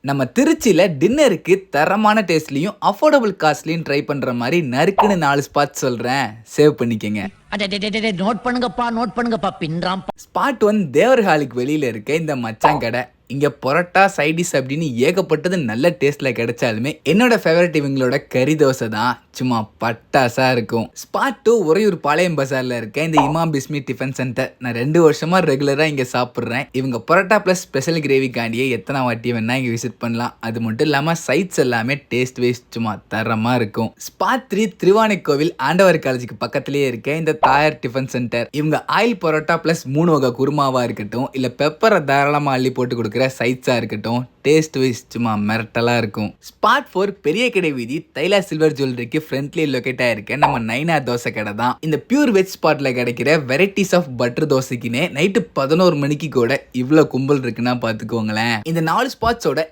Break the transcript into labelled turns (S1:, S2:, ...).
S1: நம்ம திருச்சியில டின்னருக்கு தரமான டேஸ்ட்லயும் அஃபோர்டபுள் காஸ்ட்லயும் ட்ரை பண்ற மாதிரி நறுக்குன்னு 4 ஸ்பாட் சொல்றேன். சேவ் பண்ணிக்கங்க.
S2: நோட் பண்ணுங்கப்பா பின்றாம்.
S1: ஸ்பாட் 1 தேவர் ஹாலுக்கு வெளியில இருக்க இந்த மச்சான் கடை. இங்க பரோட்டா சைடிஸ் அப்படின்னு ஏகப்பட்டது நல்ல டேஸ்ட்ல கிடைச்சாலுமே என்னோட ஃபேவரட் இவங்களோட கறி தோசை தான் சும்மா பட்டாசா இருக்கும். ஸ்பாட் 2 உறையூர் பாளையம் பஜார்ல இருக்க இந்த இமாம் பிஸ்மி டிஃபன் சென்டர். நான் 2 வருஷமா ரெகுலரா இங்க சாப்பிட்றேன். இவங்க பரோட்டா பிளஸ் ஸ்பெஷல் கிரேவிக்காண்டியே எத்தனை வாட்டி வேணா இங்க விசிட் பண்ணலாம். அது மட்டும் இல்லாம சைட்ஸ் எல்லாமே டேஸ்ட் வைஸ் சும்மா தரமா இருக்கும். ஸ்பாட் 3 திருவானைக்கோவில் ஆண்டவர் காலேஜுக்கு பக்கத்திலேயே இருக்க இந்த தாயர் டிஃபன் சென்டர். இவங்க ஆயில் பரோட்டா பிளஸ் 3 வகை குருமாவா இருக்கட்டும், இல்ல பெப்பரை தாராளமா அள்ளி போட்டு கொடுக்குற சைட்ஸா இருக்கட்டும், டேஸ்ட் வைஸ் சும்மா மிரட்டலா இருக்கும். ஸ்பாட் 4 பெரிய கடை வீதி தைலா சில்வர் ஜுவல்லரிக்கு ஃப்ரண்ட்லி லொகேட் ஆயிருக்க நம்ம நைனா தோசை கடை தான். இந்த பியூர் வெஜ் ஸ்பாட்ல கிடைக்கிற வெரைட்டிஸ் ஆஃப் பட்டர் தோசைக்குன்னே நைட்டு 11 மணிக்கு கூட இவ்வளவு கும்பல் இருக்குன்னா பாத்துக்கோங்களேன். இந்த 4 ஸ்பாட்ஸோட